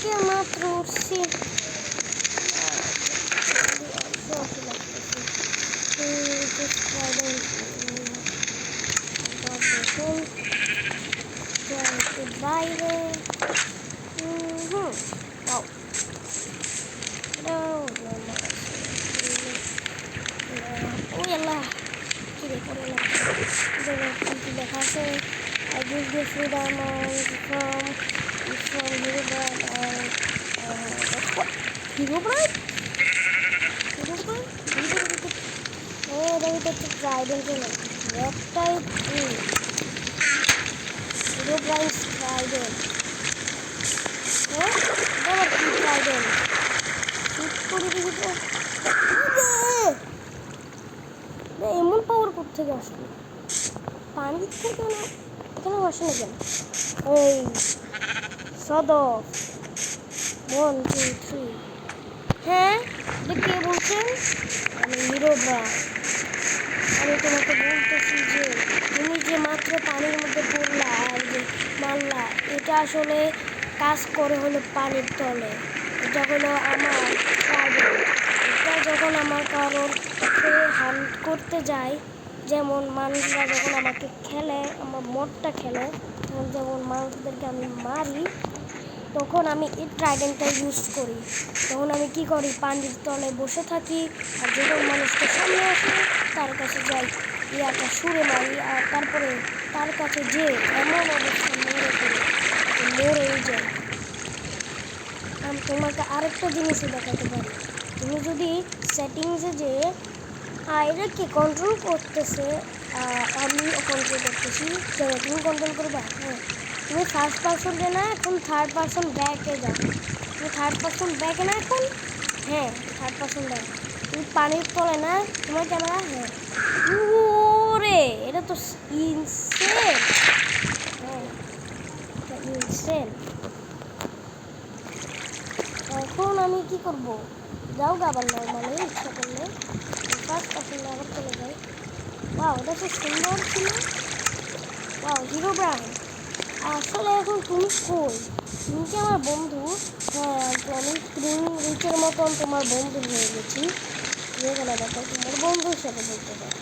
থেকে মাত্র উঠছি। বাইরে লেখা আছে I give the free diamonds from Herobrine and what? Herobrine? এটা হচ্ছে ট্রাইডেন্ট একটাই Herobrine ট্রাইডেন্ট। হ্যাঁ এটা আবার কি ট্রাইডেন্ট? ঠিক করে দিবি তো। এমন পাওয়ার কোত্থেকে আসলো? পানির থেকে না এখানে আসে না কেন? এই সদফ 1 2 3। হ্যাঁ এটা কে বলছেন? আমি Herobrine। আমি তোমাকে বলতেছি যে তুমি যে মাত্র পানির মধ্যে পড়লা আর যে মারলা, এটা আসলে কাজ করে হলো পানির তলে। এটা হলো আমার ট্রাইডেন্ট। এটা যখন আমার কারোর হান্ট করতে যায়, যেমন মানুষরা যখন আমাকে খেলে, আমার মদটা খেলে, তখন যখন মানুষদেরকে আমি মারি, তখন আমি এই ট্রাইডেন্টটা ইউজ করি। তখন আমি কি করি, পানির তলে বসে থাকি, আর যখন মানুষকে সামনে আসে তার কাছে যাই, ইয়াটা সুরে মারি, আর তারপরে তার কাছে যে এমন অবস্থা মরেই যায়। আমি তোমাকে আরেকটা জিনিসও দেখাতে পারি। তুমি যদি সেটিংসে যে এটা কি কন্ট্রোল করতেছে, আমি কন্ট্রোল করতেছি, চলো তুমি কন্ট্রোল করবা। হ্যাঁ তুমি ফার্স্ট পারসন না, এখন থার্ড পারসন ব্যাকে যাও। তুমি থার্ড পারসন ব্যাকে না এখন, হ্যাঁ থার্ড পারসন ব্যাক। তুমি পানির তলে না তোমার ক্যামেরা, হ্যাঁ ওরে এটা তো ইনসেন। হ্যাঁ ইনসেন। এখন আমি কি করব, যাও আবার নর্মালি ইচ্ছা করলে ফার্স্ট পারসন আবার চলে যাই। ওয়াও এটা তো সুন্দর ছিল। ওয়াও Herobrine, আসলে এখন তুমি কই? তুমি কি আমার বন্ধু? হ্যাঁ আমি ক্রিম রিচের মতন তোমার বন্ধু হয়ে গেছি। যেখানে দেখো তোমার বন্ধুর সাথে বলতে পারো।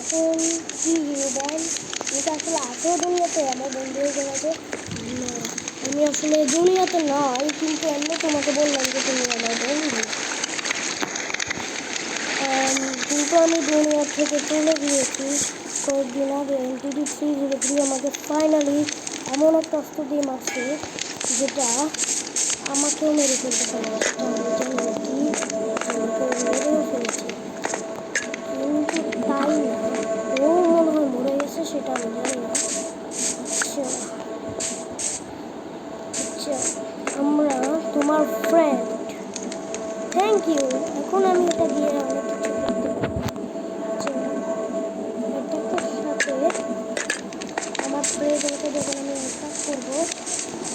এখন কি Herobrine এটা আসলে আছে দুনিয়াতে, আমার বন্ধু হয়ে গেছে। আমি আসলে দুনিয়াতে নয়, কিন্তু এমনি তোমাকে বললাম যে তুমি আমার বন্ধু। কিন্তু আমি দুনিয়া থেকে চলে গিয়েছি কয়েকদিন আগে। MTD303 আমাকে ফাইনালি এমন একটা অস্ত্র দিয়ে মারছে যেটা আমাকেও মেরে ফেলতে পারে। মেরেও ফেলেছে, কিন্তু তাই না, ও মনে হয় মরে গেছে, সেটা আমি জানি না। আচ্ছা আচ্ছা আমরা তোমার ফ্রেন্ড, থ্যাংক ইউ। এখন আমি এটা দিয়ে অনেক কিছু করতে পারবো। এটার সাথে আমার প্রেজেন্টে যখন আমি অ্যাটাক করবো,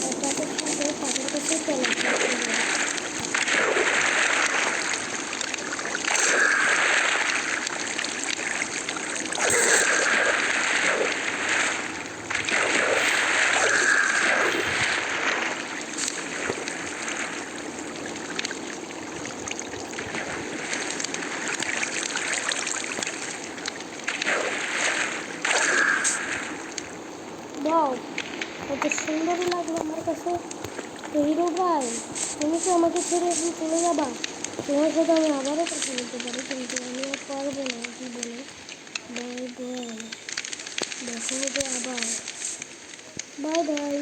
এটার সাথে তাদের কাছে চলে যাবে। ওয়াও কত সুন্দরই লাগলো আমার কাছে। Herobrine তুমি কি আমাকে ছেড়ে এখন চলে যাবা? তোমার সাথে আমি আবারও কথা বলতে পারি, কিন্তু আমি আর পারবো না। কি বলে বাই বাই, দেখা হবে আবার, বাই বাই।